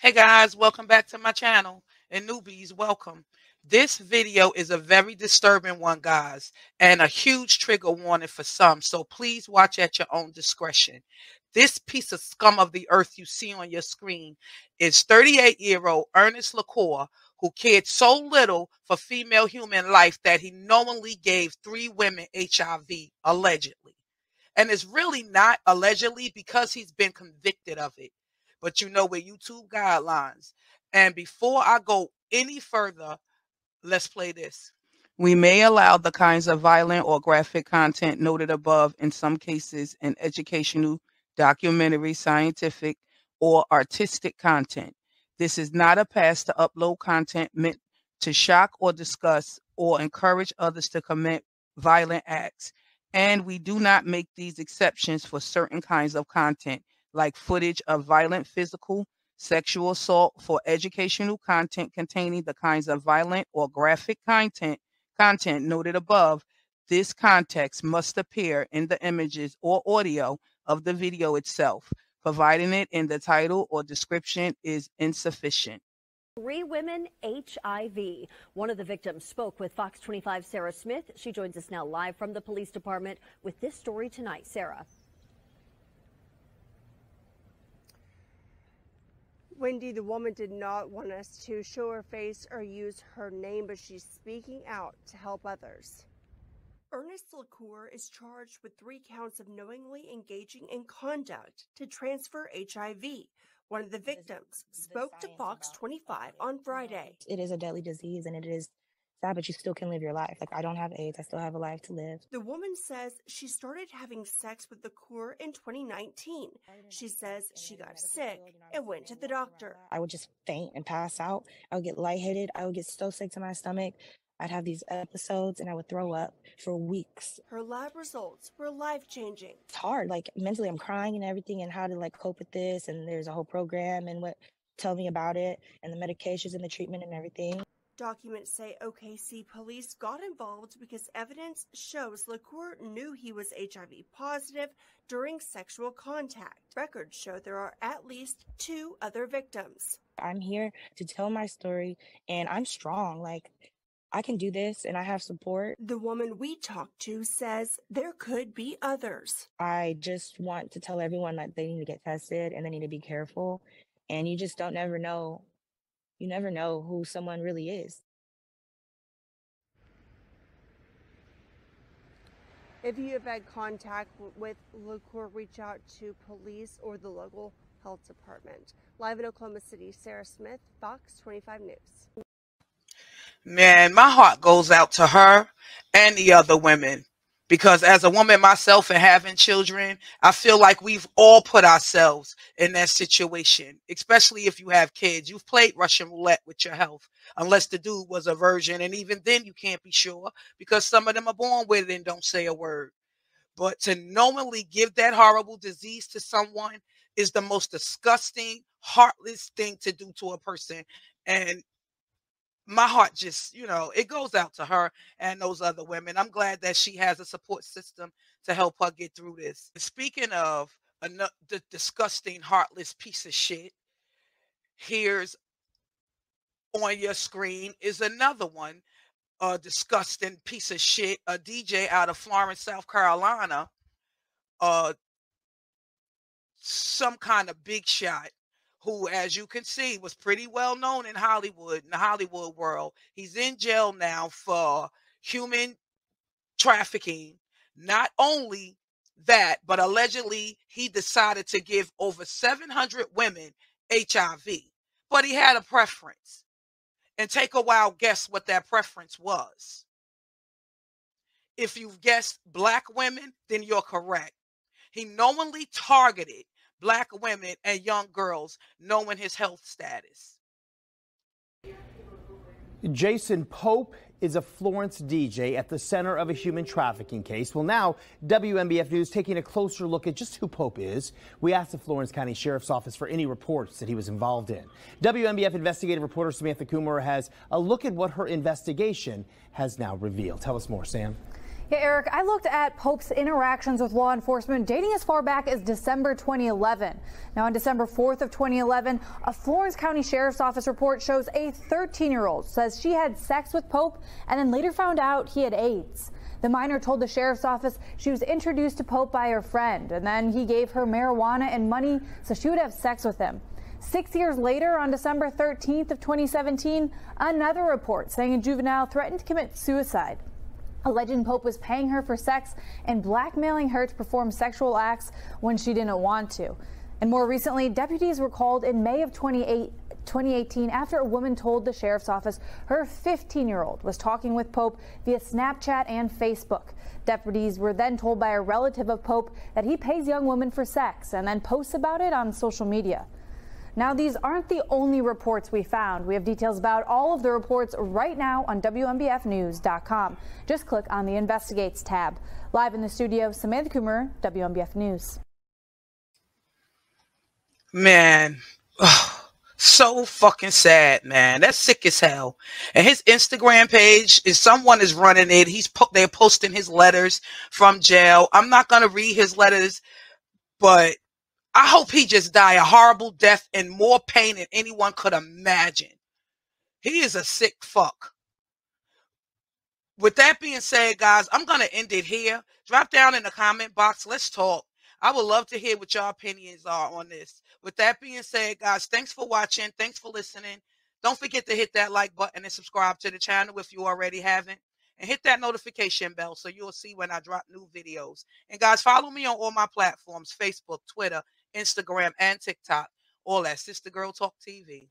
Hey guys, welcome back to my channel, and newbies, welcome. This video is a very disturbing one, guys, and a huge trigger warning for some, so please watch at your own discretion. This piece of scum of the earth you see on your screen is 38-year-old ernestlacour, who cared so little for female human life that he knowingly gave 3 women HIV, allegedly. And it's really not allegedly because he's been convicted of it. But you know, with YouTube guidelines. And before I go any further, let's play this. We may allow the kinds of violent or graphic content noted above in some cases in educational, documentary, scientific, or artistic content. This is not a pass to upload content meant to shock or disgust or encourage others to commit violent acts. And we do not make these exceptions for certain kinds of content, like footage of violent physical, sexual assault. For educational content containing the kinds of violent or graphic content noted above. This context must appear in the images or audio of the video itself. Providing it in the title or description is insufficient. 3 women, HIV. One of the victims spoke with Fox 25's Sarah Smith. She joins us now live from the police department with this story tonight. Sarah. Wendy, the woman did not want us to show her face or use her name, but she's speaking out to help others. Ernestlacour is charged with 3 counts of knowingly engaging in conduct to transfer HIV. One of the victims spoke to Fox 25 on Friday. It is a deadly disease and it is sad, but you still can live your life. Like, I don't have AIDS. I still have a life to live. The woman says she started having sex with the Cour in 2019. She says she got sick and went to the doctor. I would just faint and pass out. I would get lightheaded. I would get so sick to my stomach. I'd have these episodes and I would throw up for weeks. Her lab results were life-changing. It's hard. Like, mentally, I'm crying and everything, and how to cope with this. And there's a whole program and what tell me about it and the medications and the treatment and everything. Documents say OKC police got involved because evidence shows LaCour knew he was HIV positive during sexual contact. Records show there are at least 2 other victims. I'm here to tell my story, and I'm strong. Like, I can do this, and I have support. The woman we talked to says there could be others. I just want to tell everyone that they need to get tested and they need to be careful. And you just never know. You never know who someone really is. If you have had contact with LaCour, reach out to police or the local health department. Live in Oklahoma City, Sarah Smith, Fox 25 News. Man, my heart goes out to her and the other women, because as a woman myself and having children, I feel like we've all put ourselves in that situation, especially if you have kids. You've played Russian roulette with your health, unless the dude was a virgin. And even then you can't be sure, because some of them are born with it and don't say a word. But to knowingly give that horrible disease to someone is the most disgusting, heartless thing to do to a person. And my heart just, it goes out to her and those other women. I'm glad that she has a support system to help her get through this. Speaking of the disgusting, heartless piece of shit, here's on your screen is another one, a disgusting piece of shit, a DJ out of Florence, South Carolina, some kind of big shot, who, as you can see, was pretty well known in Hollywood, in the Hollywood world. He's in jail now for human trafficking. Not only that, but allegedly he decided to give over 700 women HIV. But he had a preference. And take a wild guess what that preference was. If you've guessed Black women, then you're correct. He knowingly targeted Black women and young girls, knowing his health status. Jason Pope is a Florence DJ at the center of a human trafficking case. Well, now WMBF News taking a closer look at just who Pope is. We asked the Florence County Sheriff's Office for any reports that he was involved in. WMBF investigative reporter Samantha Coomer has a look at what her investigation has now revealed. Tell us more, Sam. Yeah, Eric, I looked at Pope's interactions with law enforcement dating as far back as December 2011. Now, on December 4th of 2011, a Florence County Sheriff's Office report shows a 13-year-old says she had sex with Pope and then later found out he had AIDS. The minor told the sheriff's office she was introduced to Pope by her friend, and then he gave her marijuana and money so she would have sex with him. 6 years later, on December 13th of 2017, another report saying a juvenile threatened to commit suicide, alleging Pope was paying her for sex and blackmailing her to perform sexual acts when she didn't want to. And more recently, deputies were called in May of 2018 after a woman told the sheriff's office her 15-year-old was talking with Pope via Snapchat and Facebook. Deputies were then told by a relative of Pope that he pays young women for sex and then posts about it on social media. Now, these aren't the only reports we found. We have details about all of the reports right now on WMBFnews.com. Just click on the Investigates tab. Live in the studio, Samantha Coomer, WMBF News. Man, so fucking sad, man. That's sick as hell. And his Instagram page is someone is running it. They're posting his letters from jail. I'm not gonna read his letters, but I hope he just die a horrible death and more pain than anyone could imagine. He is a sick fuck. With that being said, guys, I'm going to end it here. Drop down in the comment box. Let's talk. I would love to hear what your opinions are on this. With that being said, guys, thanks for watching. Thanks for listening. Don't forget to hit that like button and subscribe to the channel if you already haven't. And hit that notification bell so you'll see when I drop new videos. And guys, follow me on all my platforms, Facebook, Twitter, Instagram, and TikTok. All at Sister Girl Talk TV.